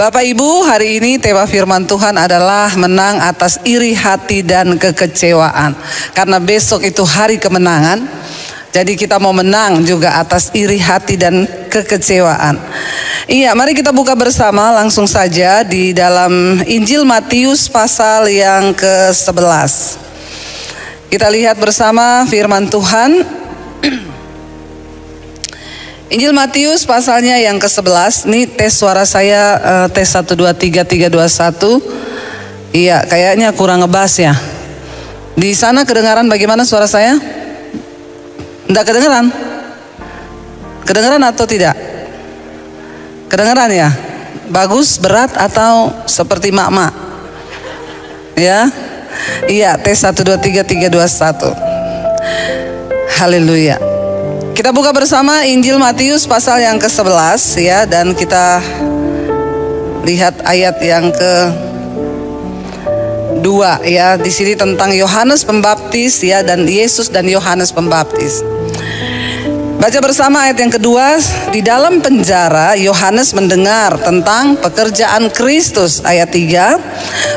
Bapak Ibu, hari ini tema firman Tuhan adalah menang atas iri hati dan kekecewaan. Karena besok itu hari kemenangan, jadi kita mau menang juga atas iri hati dan kekecewaan. Iya, mari kita buka bersama langsung saja di dalam Injil Matius pasal yang ke-11. Kita lihat bersama firman Tuhan. Injil Matius pasalnya yang ke-11. Ini tes suara saya, tes 1, 2, 3, 3, 2, 1. Iya, kayaknya kurang ngebas ya. Di sana kedengaran bagaimana suara saya? Enggak kedengaran? Kedengaran atau tidak? Kedengaran ya? Bagus, berat atau seperti mak-mak? Ya? Iya, tes 1, 2, 3, 3, 2, 1. Haleluya. Kita buka bersama Injil Matius pasal yang ke-11 ya, dan kita lihat ayat yang ke-2 ya. Di sini tentang Yohanes Pembaptis ya, dan Yesus dan Yohanes Pembaptis. Baca bersama ayat yang kedua. Di dalam penjara Yohanes mendengar tentang pekerjaan Kristus, ayat 3.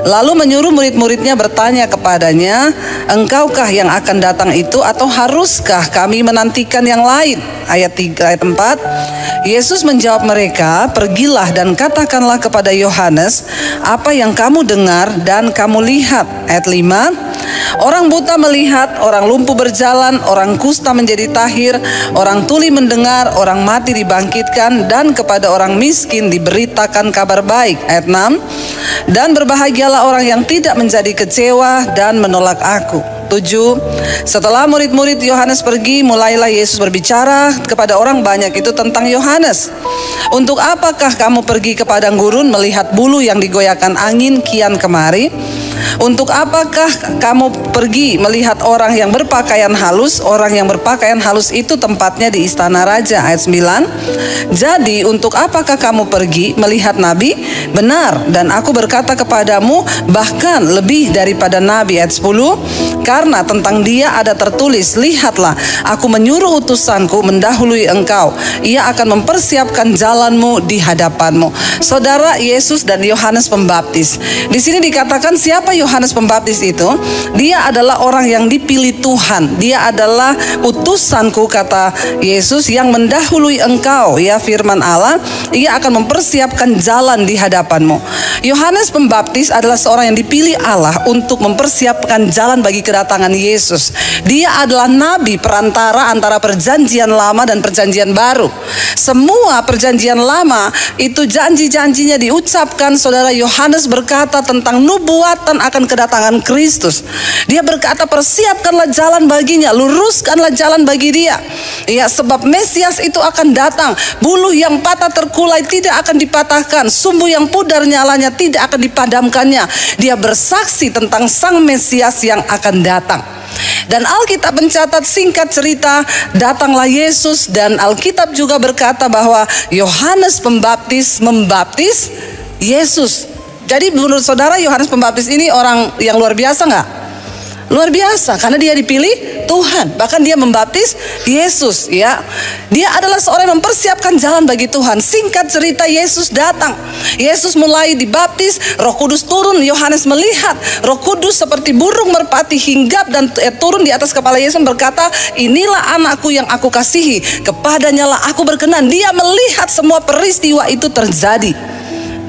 Lalu menyuruh murid-muridnya bertanya kepadanya, engkaukah yang akan datang itu atau haruskah kami menantikan yang lain? Ayat 3, ayat 4. Yesus menjawab mereka, pergilah dan katakanlah kepada Yohanes apa yang kamu dengar dan kamu lihat. Ayat 5. Orang buta melihat, orang lumpuh berjalan, orang kusta menjadi tahir, orang tuli mendengar, orang mati dibangkitkan, dan kepada orang miskin diberitakan kabar baik. Ayat 6. Dan berbahagialah orang yang tidak menjadi kecewa dan menolak aku. 7. Setelah murid-murid Yohanes pergi, mulailah Yesus berbicara kepada orang banyak itu tentang Yohanes. Untuk apakah kamu pergi ke padang gurun melihat bulu yang digoyahkan angin kian kemari? Untuk apakah kamu pergi melihat orang yang berpakaian halus? Orang yang berpakaian halus itu tempatnya di istana raja. Ayat 9. Jadi untuk apakah kamu pergi melihat nabi? Benar, dan aku berkata kepadamu bahkan lebih daripada nabi. Ayat 10. Karena tentang dia ada tertulis, lihatlah aku menyuruh utusanku mendahului engkau. Ia akan mempersiapkan jalanmu di hadapanmu. Saudara, Yesus dan Yohanes Pembaptis. Di sini dikatakan siapa Yohanes Pembaptis itu? Dia adalah orang yang dipilih Tuhan. Dia adalah utusanku, kata Yesus, yang mendahului engkau. Ya, firman Allah, ia akan mempersiapkan jalan di hadapanmu. Yohanes Pembaptis adalah seorang yang dipilih Allah untuk mempersiapkan jalan bagi kedatangan Yesus. Dia adalah nabi perantara antara perjanjian lama dan perjanjian baru. Semua perjanjian lama itu janji-janjinya diucapkan. Saudara, Yohanes berkata tentang nubuatan akan kedatangan Kristus. Dia berkata, persiapkanlah jalan baginya, luruskanlah jalan bagi dia. Ya, sebab Mesias itu akan datang. Bulu yang patah terkulai tidak akan dipatahkan, sumbu yang pudar nyalanya tidak akan dipadamkannya. Dia bersaksi tentang Sang Mesias yang akan datang. Dan Alkitab mencatat, singkat cerita, datanglah Yesus, dan Alkitab juga berkata bahwa Yohanes Pembaptis membaptis Yesus. Jadi menurut saudara, Yohanes Pembaptis ini orang yang luar biasa nggak? Luar biasa, karena dia dipilih Tuhan. Bahkan dia membaptis Yesus ya. Dia adalah seorang yang mempersiapkan jalan bagi Tuhan. Singkat cerita, Yesus datang. Yesus mulai dibaptis, Roh Kudus turun. Yohanes melihat Roh Kudus seperti burung merpati hinggap dan turun di atas kepala Yesus, berkata, inilah anakku yang aku kasihi, kepadanya lah aku berkenan. Dia melihat semua peristiwa itu terjadi.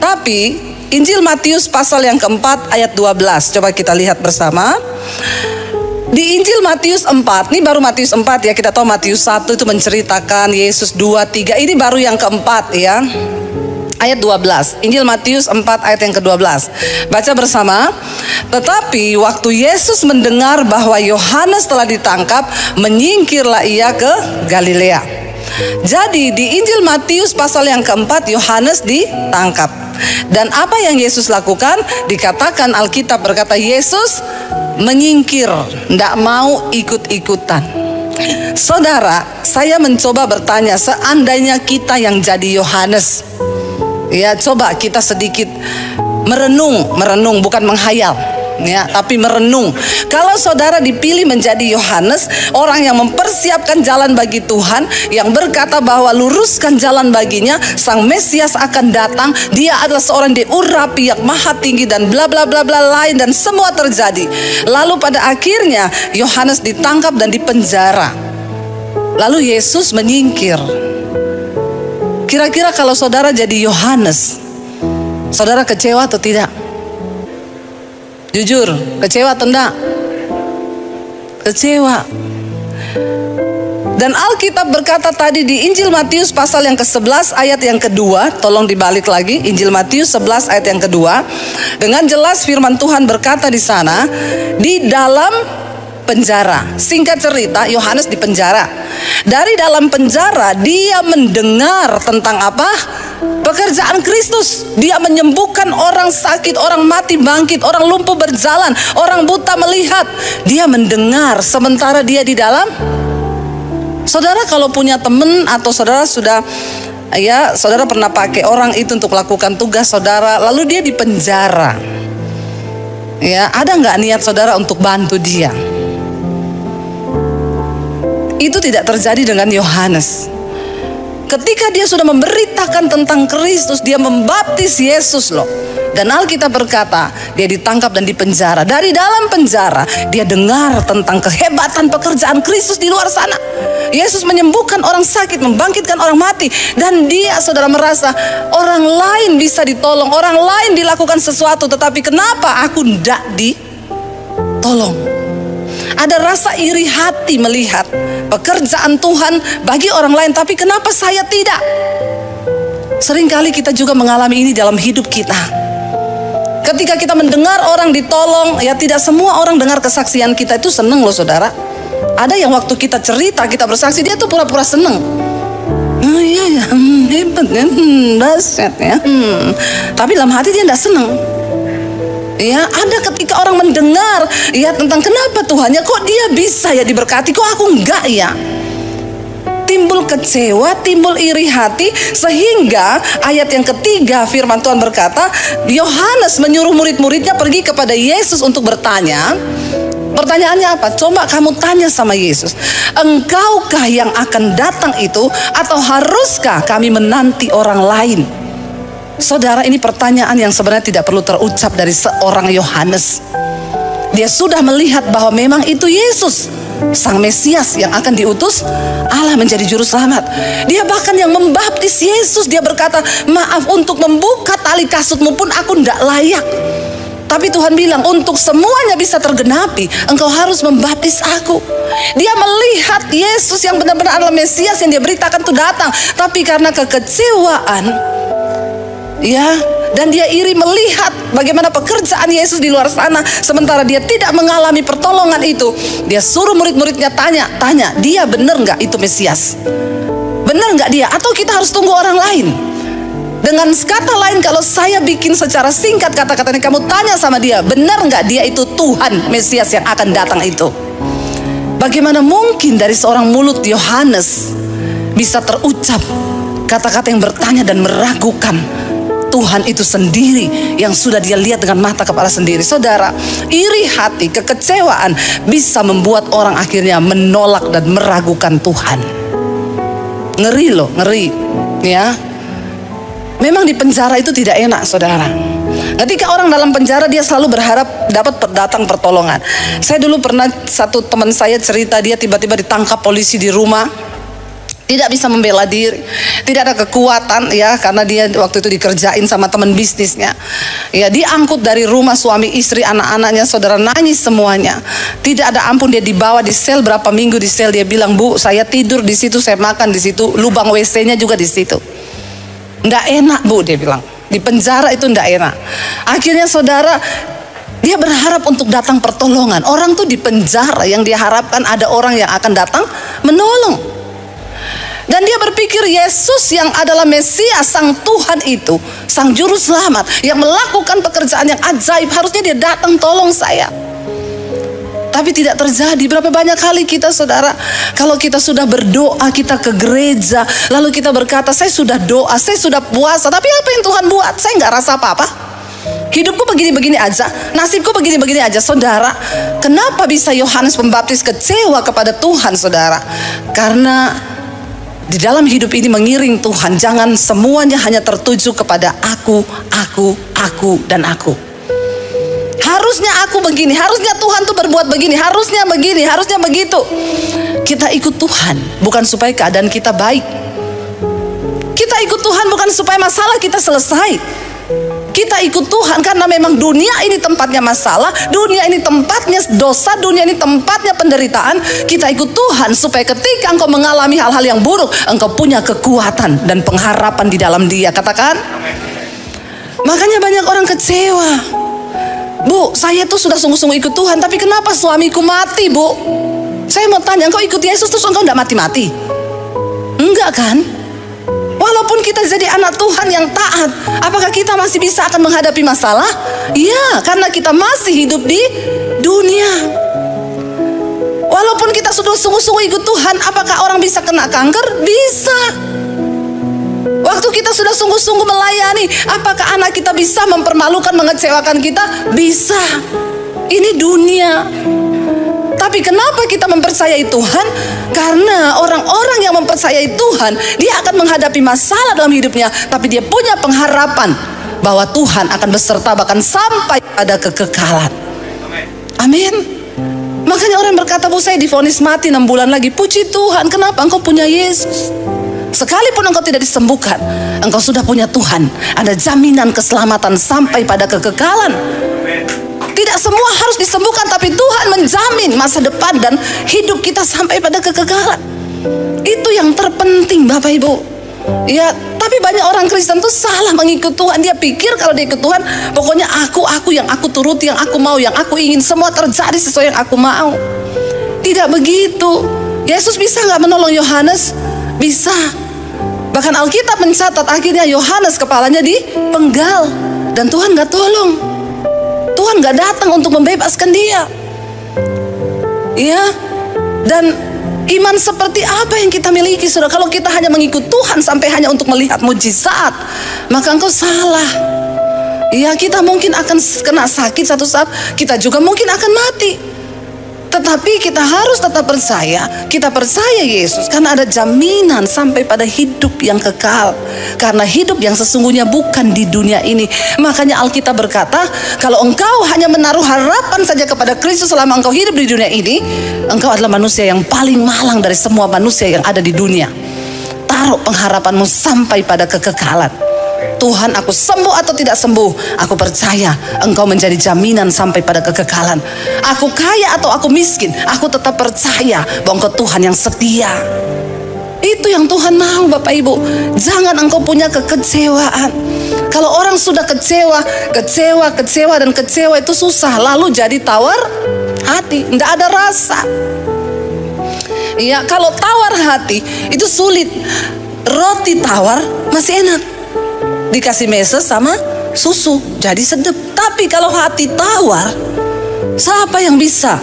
Tapi Injil Matius pasal yang keempat ayat 12. Coba kita lihat bersama. Di Injil Matius 4, ini baru Matius 4 ya. Kita tahu Matius 1 itu menceritakan Yesus, 2, 3. Ini baru yang keempat ya. Ayat 12. Injil Matius 4 ayat yang ke-12. Baca bersama. Tetapi waktu Yesus mendengar bahwa Yohanes telah ditangkap, menyingkirlah ia ke Galilea. Jadi di Injil Matius pasal yang keempat, Yohanes ditangkap. Dan apa yang Yesus lakukan? Dikatakan Alkitab berkata Yesus menyingkir, tidak mau ikut-ikutan. Saudara, saya mencoba bertanya, seandainya kita yang jadi Yohanes, ya, coba kita sedikit merenung, bukan menghayal. ya, tapi merenung. Kalau saudara dipilih menjadi Yohanes, orang yang mempersiapkan jalan bagi Tuhan, yang berkata bahwa luruskan jalan baginya, Sang Mesias akan datang. Dia adalah seorang diurapi yang maha tinggi dan bla bla bla bla lain, dan semua terjadi. Lalu pada akhirnya Yohanes ditangkap dan dipenjara. Lalu Yesus menyingkir. Kira-kira kalau saudara jadi Yohanes, saudara kecewa atau tidak? Jujur, kecewa atau enggak? Kecewa. Dan Alkitab berkata tadi di Injil Matius pasal yang ke-11 ayat yang kedua, tolong dibalik lagi, Injil Matius 11 ayat yang kedua. Dengan jelas firman Tuhan berkata di sana, di dalam penjara. Singkat cerita, Yohanes di penjara. Dari dalam penjara dia mendengar tentang apa? Pekerjaan Kristus. Dia menyembuhkan orang sakit, orang mati bangkit, orang lumpuh berjalan, orang buta melihat. Dia mendengar sementara dia di dalam. Saudara kalau punya teman atau saudara sudah, ya, saudara pernah pakai orang itu untuk melakukan tugas saudara, lalu dia di penjara. Ya, ada nggak niat saudara untuk bantu dia? Itu tidak terjadi dengan Yohanes. Ketika dia sudah memberitakan tentang Kristus, dia membaptis Yesus loh. Dan Alkitab berkata, dia ditangkap dan dipenjara. Dari dalam penjara, dia dengar tentang kehebatan pekerjaan Kristus di luar sana. Yesus menyembuhkan orang sakit, membangkitkan orang mati. Dan dia, saudara, merasa orang lain bisa ditolong, orang lain dilakukan sesuatu, tetapi kenapa aku tidak ditolong? Ada rasa iri hati melihat pekerjaan Tuhan bagi orang lain, tapi kenapa saya tidak? Seringkali kita juga mengalami ini dalam hidup kita. Ketika kita mendengar orang ditolong, ya tidak semua orang dengar kesaksian kita itu seneng loh saudara. Ada yang waktu kita cerita, kita bersaksi, dia tuh pura-pura seneng. Oh iya ya, hebat ya, dahsyat ya. Tapi dalam hati dia tidak seneng. Ya, ada ketika orang mendengar ya tentang kenapa Tuhannya kok dia bisa ya diberkati, kok aku enggak ya. Timbul kecewa, timbul iri hati, sehingga ayat yang ketiga firman Tuhan berkata, Yohanes menyuruh murid-muridnya pergi kepada Yesus untuk bertanya. Pertanyaannya apa? Coba kamu tanya sama Yesus, engkaukah yang akan datang itu, atau haruskah kami menanti orang lain? Saudara, ini pertanyaan yang sebenarnya tidak perlu terucap dari seorang Yohanes. Dia sudah melihat bahwa memang itu Yesus, Sang Mesias yang akan diutus Allah menjadi juru selamat. Dia bahkan yang membaptis Yesus. Dia berkata, maaf, untuk membuka tali kasutmu pun aku tidak layak. Tapi Tuhan bilang, untuk semuanya bisa tergenapi, engkau harus membaptis aku. Dia melihat Yesus yang benar-benar adalah Mesias yang dia beritakan itu datang. Tapi karena kekecewaan, ya, dan dia iri melihat bagaimana pekerjaan Yesus di luar sana, sementara dia tidak mengalami pertolongan itu. Dia suruh murid-muridnya tanya, dia benar nggak itu Mesias? Benar nggak dia? Atau kita harus tunggu orang lain? Dengan kata lain, kalau saya bikin secara singkat kata-katanya, kamu tanya sama dia, benar nggak dia itu Tuhan Mesias yang akan datang itu? Bagaimana mungkin dari seorang mulut Yohanes bisa terucap kata-kata yang bertanya dan meragukan Tuhan itu sendiri yang sudah dia lihat dengan mata kepala sendiri. Saudara, iri hati, kekecewaan bisa membuat orang akhirnya menolak dan meragukan Tuhan. Ngeri loh, ngeri. Ya, memang di penjara itu tidak enak saudara. Ketika orang dalam penjara, dia selalu berharap dapat datang pertolongan. Saya dulu pernah, satu teman saya cerita, dia tiba-tiba ditangkap polisi di rumah. Tidak bisa membela diri, tidak ada kekuatan ya, karena dia waktu itu dikerjain sama teman bisnisnya. Ya, diangkut dari rumah suami istri anak-anaknya, saudara, nangis semuanya. Tidak ada ampun, dia dibawa di sel berapa minggu di sel. Dia bilang, Bu, saya tidur di situ, saya makan di situ, lubang WC-nya juga di situ. Nggak enak Bu, dia bilang. Di penjara itu nggak enak. Akhirnya saudara, dia berharap untuk datang pertolongan. Orang tuh di penjara, yang dia harapkan ada orang yang akan datang menolong. Dan dia berpikir Yesus yang adalah Mesias, Sang Tuhan itu, Sang Juru Selamat yang melakukan pekerjaan yang ajaib, harusnya dia datang tolong saya. Tapi tidak terjadi. Berapa banyak kali kita saudara, kalau kita sudah berdoa, kita ke gereja, lalu kita berkata, saya sudah doa, saya sudah puasa, tapi apa yang Tuhan buat? Saya nggak rasa apa-apa. hidupku begini-begini aja, nasibku begini-begini aja. Saudara, kenapa bisa Yohanes Pembaptis kecewa kepada Tuhan, saudara? Karena di dalam hidup ini mengiring Tuhan, jangan semuanya hanya tertuju kepada aku, dan aku. Harusnya aku begini, harusnya Tuhan tuh berbuat begini, harusnya begini, harusnya begitu. Kita ikut Tuhan bukan supaya keadaan kita baik. Kita ikut Tuhan bukan supaya masalah kita selesai. Kita ikut Tuhan karena memang dunia ini tempatnya masalah, dunia ini tempatnya dosa, dunia ini tempatnya penderitaan. Kita ikut Tuhan supaya ketika engkau mengalami hal-hal yang buruk, engkau punya kekuatan dan pengharapan di dalam Dia. Katakan. Makanya banyak orang kecewa. Bu, saya tuh sudah sungguh-sungguh ikut Tuhan, tapi kenapa suamiku mati, Bu? Saya mau tanya, engkau ikut Yesus terus engkau enggak mati-mati? Enggak kan? Walaupun kita jadi anak Tuhan yang taat, apakah kita masih bisa akan menghadapi masalah? Iya, karena kita masih hidup di dunia. Walaupun kita sudah sungguh-sungguh ikut Tuhan, apakah orang bisa kena kanker? Bisa. Waktu kita sudah sungguh-sungguh melayani, apakah anak kita bisa mempermalukan, mengecewakan kita? Bisa. Ini dunia. Tapi kenapa kita mempercayai Tuhan? Karena orang-orang yang mempercayai Tuhan, dia akan menghadapi masalah dalam hidupnya, tapi dia punya pengharapan bahwa Tuhan akan beserta bahkan sampai pada kekekalan. Amin. Makanya orang berkata, Bu, saya divonis mati 6 bulan lagi. Puji Tuhan, kenapa? Engkau punya Yesus. Sekalipun engkau tidak disembuhkan, engkau sudah punya Tuhan. Ada jaminan keselamatan sampai pada kekekalan. Tidak semua harus disembuhkan, tapi Tuhan menjamin masa depan dan hidup kita sampai pada kekekalan. Itu yang terpenting, Bapak Ibu. Ya, tapi banyak orang Kristen tuh salah mengikut Tuhan. Dia pikir kalau dia ikut Tuhan, pokoknya aku yang aku turuti, yang aku mau, yang aku ingin, semua terjadi sesuai yang aku mau. Tidak begitu. Yesus bisa nggak menolong Yohanes? Bisa. Bahkan Alkitab mencatat akhirnya Yohanes kepalanya dipenggal dan Tuhan nggak tolong. Tuhan gak datang untuk membebaskan dia. Ya. Dan iman seperti apa yang kita miliki, saudara? Kalau kita hanya mengikut Tuhan sampai hanya untuk melihat mujizat, maka engkau salah. Ya, kita mungkin akan kena sakit satu saat, kita juga mungkin akan mati. Tetapi kita harus tetap percaya. Kita percaya Yesus karena ada jaminan sampai pada hidup yang kekal. Karena hidup yang sesungguhnya bukan di dunia ini. Makanya Alkitab berkata, kalau engkau hanya menaruh harapan saja kepada Kristus selama engkau hidup di dunia ini, engkau adalah manusia yang paling malang dari semua manusia yang ada di dunia. Taruh pengharapanmu sampai pada kekekalan. Tuhan, aku sembuh atau tidak sembuh, aku percaya engkau menjadi jaminan sampai pada kekekalan. Aku kaya atau aku miskin, aku tetap percaya bahwa engkau Tuhan yang setia. Itu yang Tuhan mau, Bapak Ibu. Jangan engkau punya kekecewaan. Kalau orang sudah kecewa dan kecewa itu susah, lalu jadi tawar hati, tidak ada rasa. Ya, kalau tawar hati itu sulit. Roti tawar masih enak, dikasih meses sama susu jadi sedap. Tapi kalau hati tawar, siapa yang bisa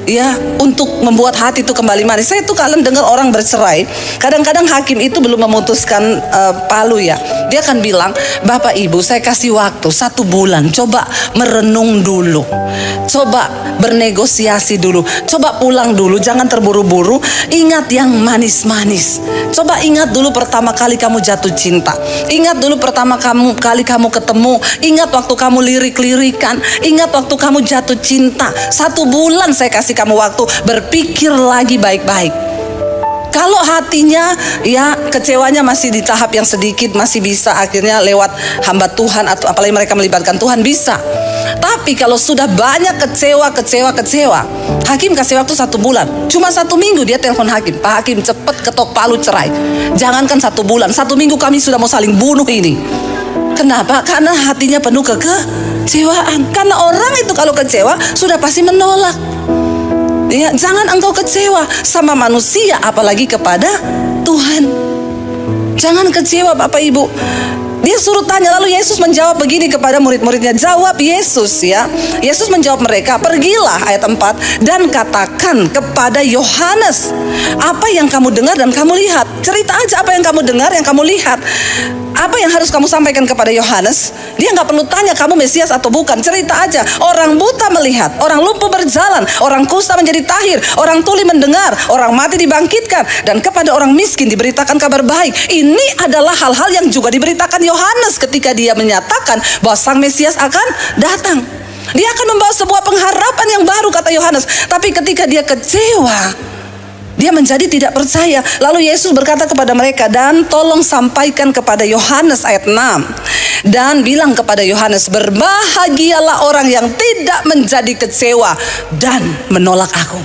ya untuk membuat hati itu kembali manis? Saya tuh kalian dengar orang bercerai, kadang-kadang hakim itu belum memutuskan palu ya, dia akan bilang, Bapak Ibu saya kasih waktu 1 bulan, coba merenung dulu, coba bernegosiasi dulu, coba pulang dulu, jangan terburu-buru, ingat yang manis-manis, coba ingat dulu pertama kali kamu jatuh cinta, ingat dulu pertama kali kamu ketemu, ingat waktu kamu lirik-lirikan, ingat waktu kamu jatuh cinta. 1 bulan saya kasih kamu waktu, berpikir lagi baik-baik. Kalau hatinya ya kecewanya masih di tahap yang sedikit, masih bisa akhirnya lewat hamba Tuhan atau apalagi mereka melibatkan Tuhan, bisa. Tapi kalau sudah banyak kecewa, hakim kasih waktu 1 bulan. Cuma 1 minggu dia telepon hakim, Pak Hakim cepet ketok palu cerai. Jangankan 1 bulan, 1 minggu kami sudah mau saling bunuh ini. Kenapa? Karena hatinya penuh kekecewaan. Karena orang itu kalau kecewa sudah pasti menolak. Ya, jangan engkau kecewa sama manusia, apalagi kepada Tuhan. Jangan kecewa, Bapak Ibu. Dia suruh tanya, lalu Yesus menjawab begini kepada murid-muridnya. Jawab Yesus ya. Yesus menjawab mereka, pergilah, ayat 4, dan katakan kepada Yohanes apa yang kamu dengar dan kamu lihat. Cerita aja apa yang kamu dengar, yang kamu lihat. Apa yang harus kamu sampaikan kepada Yohanes? Dia nggak perlu tanya kamu Mesias atau bukan, cerita aja. Orang buta melihat, orang lumpuh berjalan, orang kusta menjadi tahir, orang tuli mendengar, orang mati dibangkitkan, dan kepada orang miskin diberitakan kabar baik. Ini adalah hal-hal yang juga diberitakan Yohanes ketika dia menyatakan bahwa Sang Mesias akan datang. Dia akan membawa sebuah pengharapan yang baru, kata Yohanes. Tapi ketika dia kecewa, dia menjadi tidak percaya. Lalu Yesus berkata kepada mereka, dan tolong sampaikan kepada Yohanes ayat 6. Dan bilang kepada Yohanes, berbahagialah orang yang tidak menjadi kecewa dan menolak aku.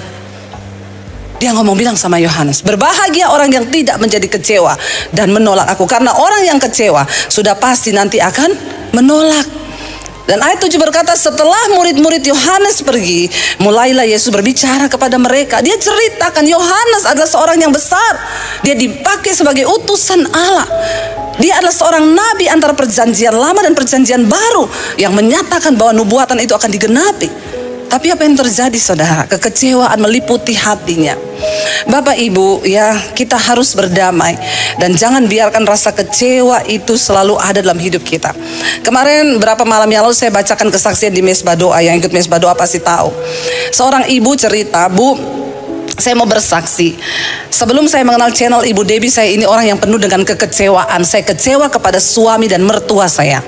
Dia bilang sama Yohanes, berbahagia orang yang tidak menjadi kecewa dan menolak aku. Karena orang yang kecewa sudah pasti nanti akan menolak. Dan ayat 7 berkata, setelah murid-murid Yohanes pergi, mulailah Yesus berbicara kepada mereka. Dia ceritakan Yohanes adalah seorang yang besar. Dia dipakai sebagai utusan Allah. Dia adalah seorang nabi antara perjanjian lama dan perjanjian baru yang menyatakan bahwa nubuatan itu akan digenapi. Tapi apa yang terjadi, saudara? Kekecewaan meliputi hatinya. Bapak Ibu, ya, kita harus berdamai dan jangan biarkan rasa kecewa itu selalu ada dalam hidup kita. Kemarin berapa malam yang lalu saya bacakan kesaksian di Mesbah Doa. Yang ikut Mesbah Doa pasti tahu. Seorang ibu cerita, Bu, saya mau bersaksi. Sebelum saya mengenal channel Ibu Debbie, saya ini orang yang penuh dengan kekecewaan. Saya kecewa kepada suami dan mertua saya.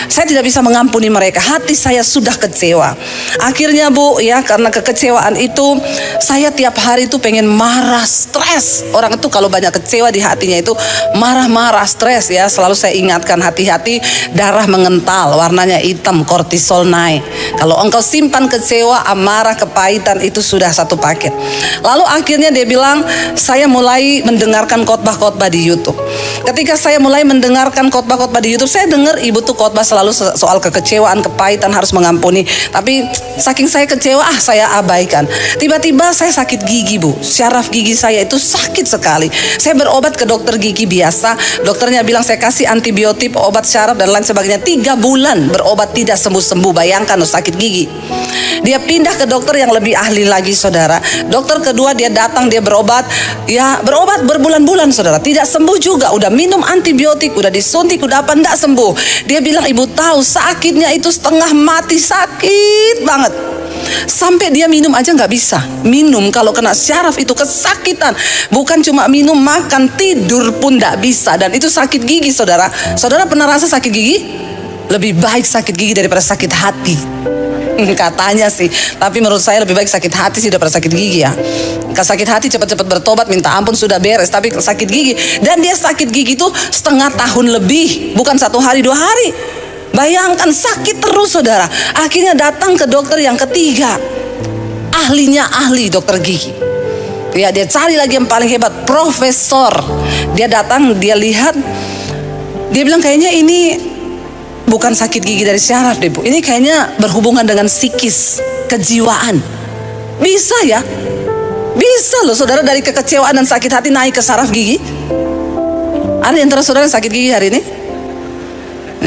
Saya tidak bisa mengampuni mereka. Hati saya sudah kecewa. Akhirnya, Bu, ya, karena kekecewaan itu, saya tiap hari itu pengen marah, stres. Orang itu kalau banyak kecewa di hatinya itu marah-marah, stres, ya. Selalu saya ingatkan, hati-hati, darah mengental, warnanya hitam, kortisol naik. Kalau engkau simpan kecewa, amarah, kepahitan, itu sudah satu paket. Lalu akhirnya dia bilang, saya mulai mendengarkan khotbah-khotbah di YouTube. Ketika saya mulai mendengarkan khotbah-khotbah di YouTube, saya dengar ibu tuh khotbah selalu soal kekecewaan, kepahitan, harus mengampuni. Tapi saking saya kecewa, saya abaikan. Tiba-tiba saya sakit gigi, Bu. Syaraf gigi saya itu sakit sekali. Saya berobat ke dokter gigi biasa. Dokternya bilang saya kasih antibiotik, obat syaraf dan lain sebagainya. 3 bulan berobat tidak sembuh-sembuh. Bayangkan loh, sakit gigi. Dia pindah ke dokter yang lebih ahli lagi, saudara. Dokter kedua dia datang, dia berobat. Ya, berobat berbulan-bulan, saudara. Tidak sembuh juga. Udah minum antibiotik, udah disuntik, udah apa, enggak sembuh. Dia bilang, ibu tahu sakitnya itu setengah mati, sakit banget. Sampai dia minum aja nggak bisa. Minum kalau kena syaraf itu kesakitan. Bukan cuma minum, makan, tidur pun nggak bisa. Dan itu sakit gigi, saudara. Saudara pernah rasa sakit gigi? Lebih baik sakit gigi daripada sakit hati. Katanya sih, tapi menurut saya lebih baik sakit hati sih daripada sakit gigi, ya. Sakit hati cepat-cepat bertobat, minta ampun, sudah beres. Tapi sakit gigi, dan dia sakit gigi itu setengah tahun lebih, bukan 1 hari 2 hari. Bayangkan, sakit terus, saudara. Akhirnya datang ke dokter yang ketiga, ahlinya ahli, dokter gigi. Ya, dia cari lagi yang paling hebat, profesor. Dia datang, dia lihat, dia bilang kayaknya ini bukan sakit gigi dari syaraf deh, Bu. Ini kayaknya berhubungan dengan psikis, kejiwaan. Bisa ya? Bisa loh, saudara, dari kekecewaan dan sakit hati naik ke saraf gigi. Ada yang antara saudara sakit gigi hari ini?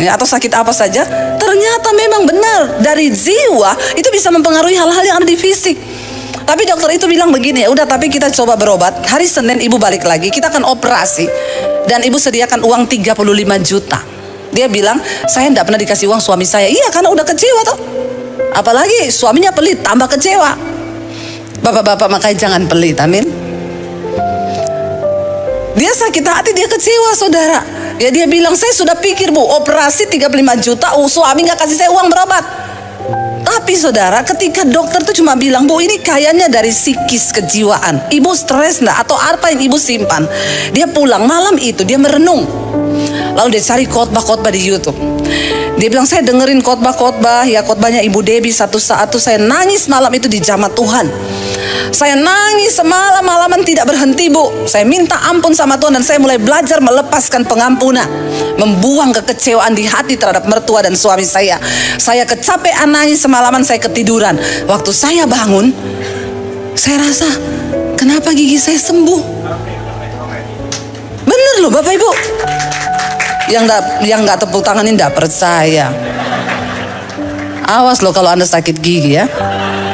Atau sakit apa saja? Ternyata memang benar, dari jiwa itu bisa mempengaruhi hal-hal yang ada di fisik. Tapi dokter itu bilang begini, ya udah, tapi kita coba berobat. Hari Senin ibu balik lagi, kita akan operasi. Dan ibu sediakan uang 35 juta. Dia bilang, saya tidak pernah dikasih uang suami saya. Iya, karena udah kecewa toh. Apalagi suaminya pelit, tambah kecewa. Bapak-bapak makanya jangan pelit, amin. Dia sakit hati, dia kecewa, saudara. Ya, dia bilang, saya sudah pikir, Bu, operasi 35 juta, suami gak kasih saya uang berobat. Tapi saudara, ketika dokter tuh cuma bilang, Bu, ini kayaknya dari psikis, kejiwaan. Ibu stres enggak? Atau apa yang ibu simpan? Dia pulang malam itu, dia merenung. Lalu dia cari khotbah-khotbah di YouTube. Dia bilang, saya dengerin khotbah-khotbah, ya khotbahnya Ibu Debbie. Satu saat tuh saya nangis malam itu di jamaah Tuhan. Saya nangis semalam-malaman tidak berhenti, Bu. Saya minta ampun sama Tuhan dan saya mulai belajar melepaskan pengampunan, membuang kekecewaan di hati terhadap mertua dan suami saya. Saya kecapean nangis semalaman, saya ketiduran. Waktu saya bangun, saya rasa, kenapa gigi saya sembuh? Bener loh, Bapak Ibu. Yang nggak tepuk tangan ini nggak percaya. Awas loh kalau Anda sakit gigi, ya.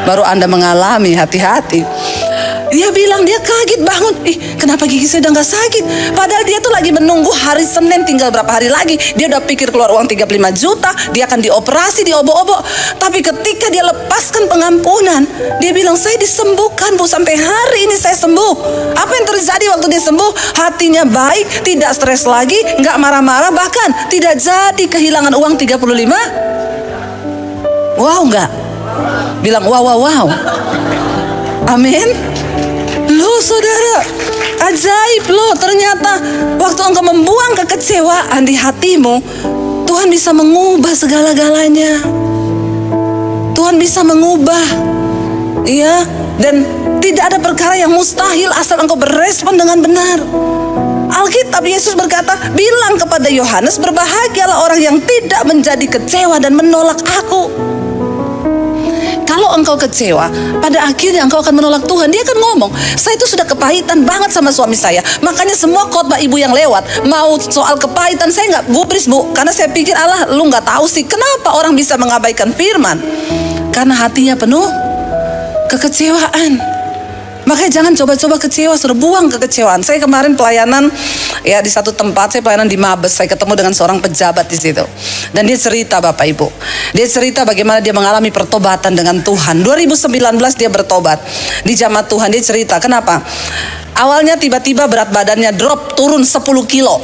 Baru Anda mengalami, hati-hati. Dia bilang dia kaget bangun. Kenapa gigi saya udah gak sakit? Padahal dia tuh lagi menunggu hari Senin, tinggal berapa hari lagi. Dia udah pikir keluar uang 35 juta. Dia akan dioperasi, diobok-obok. Tapi ketika dia lepaskan pengampunan, dia bilang, saya disembuhkan Bu, sampai hari ini saya sembuh. Apa yang terjadi waktu dia sembuh? Hatinya baik, tidak stres lagi, gak marah-marah, bahkan tidak jadi kehilangan uang 35. Wow gak? Bilang wow. Amin. Loh saudara, ajaib loh, ternyata waktu engkau membuang kekecewaan di hatimu, Tuhan bisa mengubah segala-galanya. Tuhan bisa mengubah, ya. Dan tidak ada perkara yang mustahil asal engkau berespon dengan benar. Alkitab Yesus berkata, bilang kepada Yohanes, berbahagialah orang yang tidak menjadi kecewa dan menolak aku. Kalau engkau kecewa, pada akhirnya engkau akan menolak Tuhan. Dia akan ngomong, saya itu sudah kepahitan banget sama suami saya. Makanya semua khotbah ibu yang lewat, mau soal kepahitan, saya nggak gubris Bu. Karena saya pikir, Allah lu nggak tahu sih, kenapa orang bisa mengabaikan firman? Karena hatinya penuh kekecewaan. Makanya jangan coba-coba kecewa, suruh buang kekecewaan. Saya kemarin pelayanan ya di satu tempat, saya pelayanan di Mabes, saya ketemu dengan seorang pejabat di situ. Dan dia cerita Bapak Ibu, dia cerita bagaimana dia mengalami pertobatan dengan Tuhan. 2019 dia bertobat di jamaat Tuhan. Dia cerita kenapa? Awalnya tiba-tiba berat badannya drop, turun 10 kilo.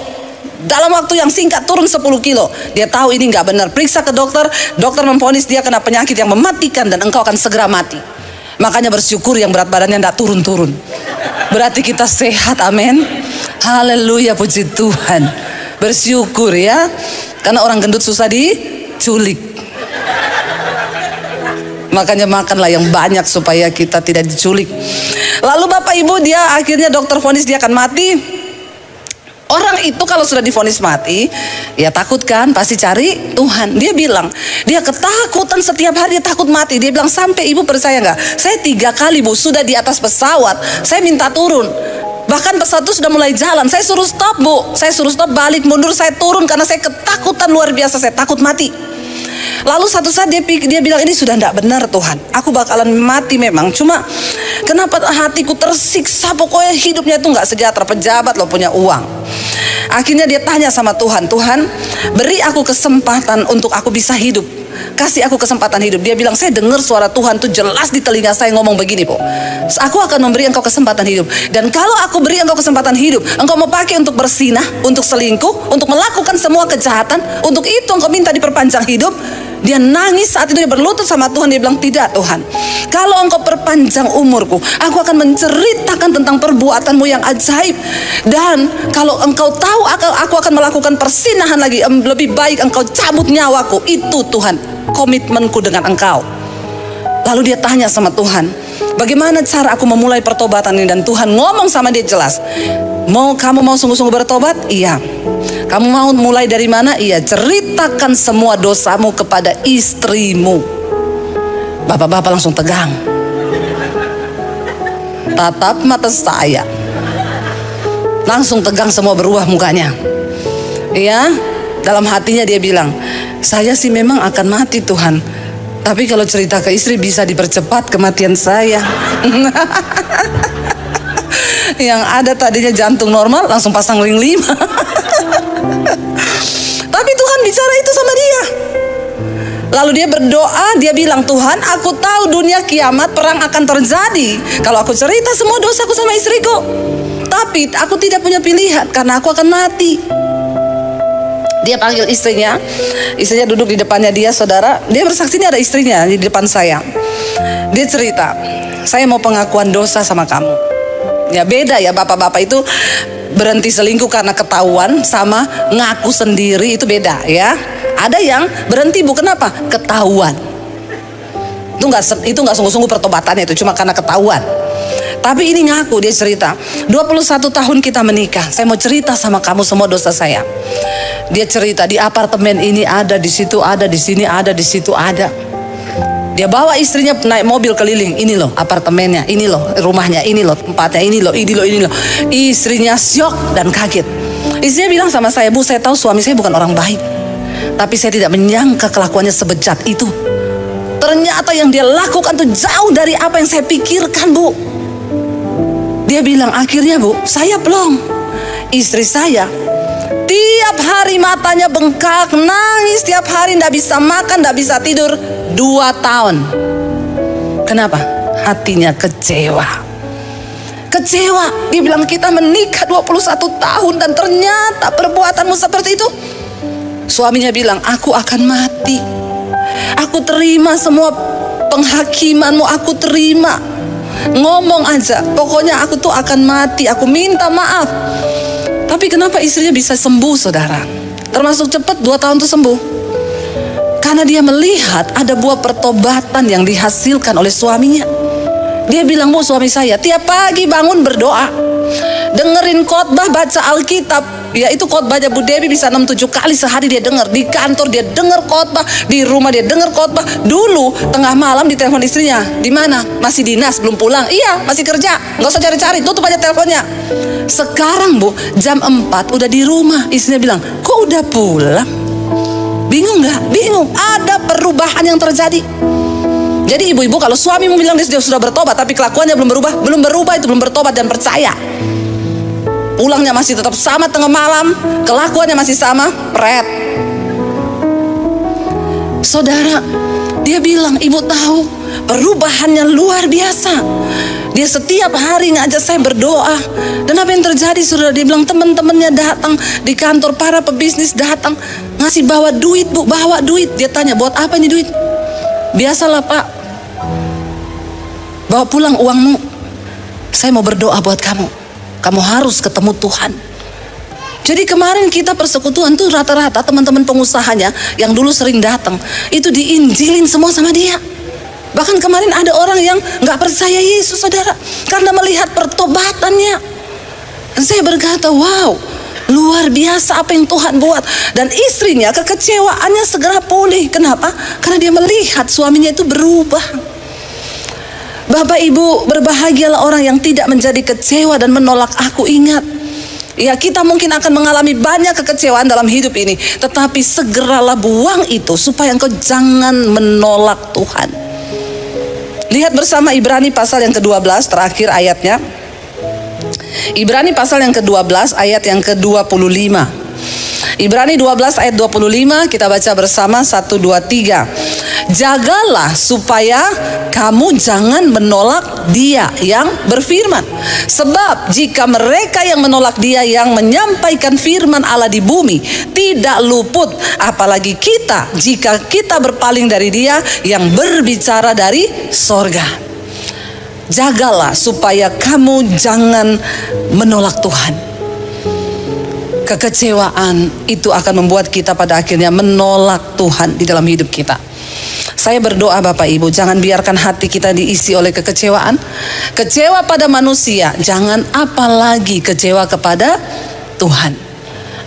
Dalam waktu yang singkat turun 10 kilo. Dia tahu ini nggak benar. Periksa ke dokter, dokter memvonis dia kena penyakit yang mematikan dan engkau akan segera mati. Makanya bersyukur yang berat badannya tidak turun-turun. Berarti kita sehat, amin. Haleluya, puji Tuhan. Bersyukur ya. Karena orang gendut susah diculik. Makanya makanlah yang banyak supaya kita tidak diculik. Lalu Bapak Ibu, dia akhirnya dokter vonis dia akan mati. Orang itu kalau sudah divonis mati, ya takut kan, pasti cari Tuhan. Dia bilang, dia ketakutan setiap hari, dia takut mati. Dia bilang, sampai ibu percaya nggak? Saya 3 kali Bu, sudah di atas pesawat, saya minta turun. Bahkan pesawat itu sudah mulai jalan, saya suruh stop Bu. Saya suruh stop, balik mundur, saya turun karena saya ketakutan luar biasa, saya takut mati. Lalu satu saat dia bilang, ini sudah tidak benar Tuhan, aku bakalan mati memang. Cuma kenapa hatiku tersiksa, pokoknya hidupnya itu nggak sejahtera. Pejabat loh, punya uang. Akhirnya dia tanya sama Tuhan, Tuhan beri aku kesempatan untuk aku bisa hidup. Kasih aku kesempatan hidup. Dia bilang, saya dengar suara Tuhan tuh jelas di telinga saya ngomong begini Po, aku akan memberi engkau kesempatan hidup. Dan kalau aku beri engkau kesempatan hidup, engkau mau pakai untuk bersinah, untuk selingkuh, untuk melakukan semua kejahatan, untuk itu engkau minta diperpanjang hidup. Dia nangis saat itu, dia berlutut sama Tuhan. Dia bilang, tidak Tuhan, kalau engkau perpanjang umurku, aku akan menceritakan tentang perbuatanmu yang ajaib. Dan kalau engkau tahu aku akan melakukan persinahan lagi, lebih baik engkau cabut nyawaku. Itu Tuhan, komitmenku dengan engkau. Lalu dia tanya sama Tuhan, bagaimana cara aku memulai pertobatan ini? Dan Tuhan ngomong sama dia jelas, kamu mau sungguh-sungguh bertobat? Iya. Kamu mau mulai dari mana? Iya. Ceritakan semua dosamu kepada istrimu. Bapak-bapak langsung tegang. Tatap mata saya. Langsung tegang semua, berubah mukanya. Iya. Dalam hatinya dia bilang, saya sih memang akan mati Tuhan, tapi kalau cerita ke istri bisa dipercepat kematian saya. Yang ada tadinya jantung normal langsung pasang ring 5. Tapi Tuhan bicara itu sama dia. Lalu dia berdoa, dia bilang, Tuhan aku tahu dunia kiamat, perang akan terjadi kalau aku cerita semua dosaku sama istriku. Tapi aku tidak punya pilihan karena aku akan mati. Dia panggil istrinya duduk di depannya dia, saudara. Dia bersaksi, ini ada istrinya di depan saya. Dia cerita, saya mau pengakuan dosa sama kamu. Ya beda ya, bapak-bapak itu berhenti selingkuh karena ketahuan sama ngaku sendiri, itu beda ya. Ada yang berhenti bukan apa? Ketahuan. Itu nggak sungguh-sungguh pertobatannya, itu cuma karena ketahuan. Tapi ini ngaku, dia cerita, 21 tahun kita menikah, saya mau cerita sama kamu semua dosa saya. Dia cerita, di apartemen ini ada, di situ ada, di sini ada, di situ ada. Dia bawa istrinya naik mobil keliling, ini loh apartemennya, ini loh rumahnya, ini loh tempatnya, ini loh. Istrinya syok dan kaget. Istrinya bilang sama saya, Bu, saya tahu suami saya bukan orang baik, tapi saya tidak menyangka kelakuannya sebejat itu. Ternyata yang dia lakukan tuh jauh dari apa yang saya pikirkan, Bu. Dia bilang, akhirnya Bu, saya plong. Istri saya tiap hari matanya bengkak, nangis tiap hari, tidak bisa makan, tidak bisa tidur 2 tahun. Kenapa? Hatinya kecewa. Kecewa. Dia bilang, kita menikah 21 tahun dan ternyata perbuatanmu seperti itu. Suaminya bilang, aku akan mati. Aku terima semua penghakimanmu, aku terima. Ngomong aja, pokoknya aku tuh akan mati, aku minta maaf. Tapi kenapa istrinya bisa sembuh, saudara? Termasuk cepat, 2 tahun tuh sembuh. Karena dia melihat ada buah pertobatan yang dihasilkan oleh suaminya. Dia bilang, Bu, suami saya tiap pagi bangun berdoa, dengerin khotbah, baca Alkitab. Ya, itu khotbahnya Bu Debbie bisa 6-7 kali sehari dia dengar. Di kantor dia dengar khotbah, di rumah dia dengar khotbah. Dulu tengah malam ditelepon istrinya, di mana? Masih dinas, belum pulang. Iya, masih kerja, nggak usah cari-cari, tutup aja teleponnya. Sekarang Bu, jam 4 udah di rumah. Istrinya bilang, kok udah pulang? Bingung nggak? Bingung. Ada perubahan yang terjadi. Jadi ibu-ibu, kalau suamimu bilang dia sudah bertobat tapi kelakuannya belum berubah itu belum bertobat dan percaya. Pulangnya masih tetap sama tengah malam, kelakuannya masih sama, pret. Saudara, dia bilang, ibu tahu perubahannya luar biasa. Dia setiap hari ngajak saya berdoa. Dan apa yang terjadi, saudara? Dia bilang teman-temannya datang di kantor, para pebisnis datang, ngasih bawa duit, Bu, bawa duit. Dia tanya, buat apa ini duit? Biasalah Pak, bawa pulang uangmu, saya mau berdoa buat kamu. Kamu harus ketemu Tuhan. Jadi kemarin kita persekutuan tuh rata-rata teman-teman pengusahanya yang dulu sering datang, itu diinjilin semua sama dia. Bahkan kemarin ada orang yang gak percaya Yesus, saudara, karena melihat pertobatannya. Dan saya berkata, wow, luar biasa apa yang Tuhan buat. Dan istrinya kekecewaannya segera pulih. Kenapa? Karena dia melihat suaminya itu berubah. Bapak Ibu, berbahagialah orang yang tidak menjadi kecewa dan menolak aku. Ingat, ya, kita mungkin akan mengalami banyak kekecewaan dalam hidup ini, tetapi segeralah buang itu supaya engkau jangan menolak Tuhan. Lihat bersama Ibrani pasal yang ke-12, terakhir ayatnya. Ibrani pasal yang ke-12 ayat yang ke-25. Ibrani 12 ayat 25, kita baca bersama 1, 2, 3. Jagalah supaya kamu jangan menolak Dia yang berfirman. Sebab jika mereka yang menolak Dia yang menyampaikan firman Allah di bumi tidak luput, apalagi kita jika kita berpaling dari Dia yang berbicara dari sorga. Jagalah supaya kamu jangan menolak Tuhan. Kekecewaan itu akan membuat kita pada akhirnya menolak Tuhan di dalam hidup kita. Saya berdoa Bapak Ibu, jangan biarkan hati kita diisi oleh kekecewaan. Kecewa pada manusia, jangan apalagi kecewa kepada Tuhan.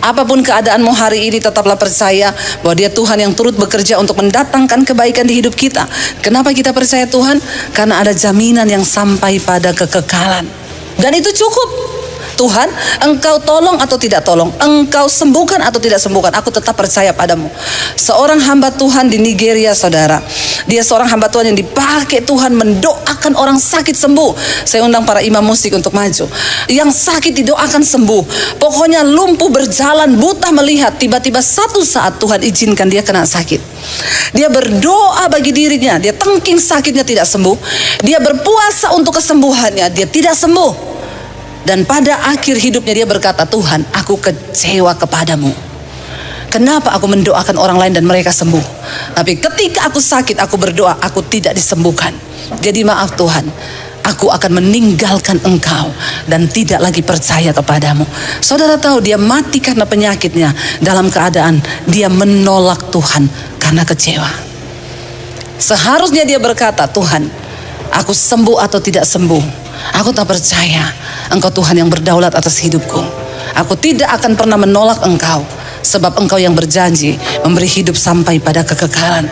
Apapun keadaanmu hari ini, tetaplah percaya bahwa Dia Tuhan yang turut bekerja untuk mendatangkan kebaikan di hidup kita. Kenapa kita percaya Tuhan? Karena ada jaminan yang sampai pada kekekalan. Dan itu cukup. Tuhan, engkau tolong atau tidak tolong, engkau sembuhkan atau tidak sembuhkan, aku tetap percaya padamu. Seorang hamba Tuhan di Nigeria, saudara, dia seorang hamba Tuhan yang dipakai Tuhan mendoakan orang sakit sembuh. Saya undang para imam musik untuk maju. Yang sakit didoakan sembuh. Pokoknya lumpuh berjalan, buta melihat. Tiba-tiba satu saat Tuhan izinkan dia kena sakit. Dia berdoa bagi dirinya, dia tengking sakitnya tidak sembuh. Dia berpuasa untuk kesembuhannya, dia tidak sembuh. Dan pada akhir hidupnya dia berkata, Tuhan, aku kecewa kepadamu. Kenapa aku mendoakan orang lain dan mereka sembuh, tapi ketika aku sakit aku berdoa, aku tidak disembuhkan. Jadi maaf Tuhan, aku akan meninggalkan engkau dan tidak lagi percaya kepadamu. Saudara tahu, dia mati karena penyakitnya dalam keadaan dia menolak Tuhan karena kecewa. Seharusnya dia berkata, Tuhan, aku sembuh atau tidak sembuh, aku tak percaya Engkau Tuhan yang berdaulat atas hidupku. Aku tidak akan pernah menolak Engkau, sebab Engkau yang berjanji memberi hidup sampai pada kekekalan.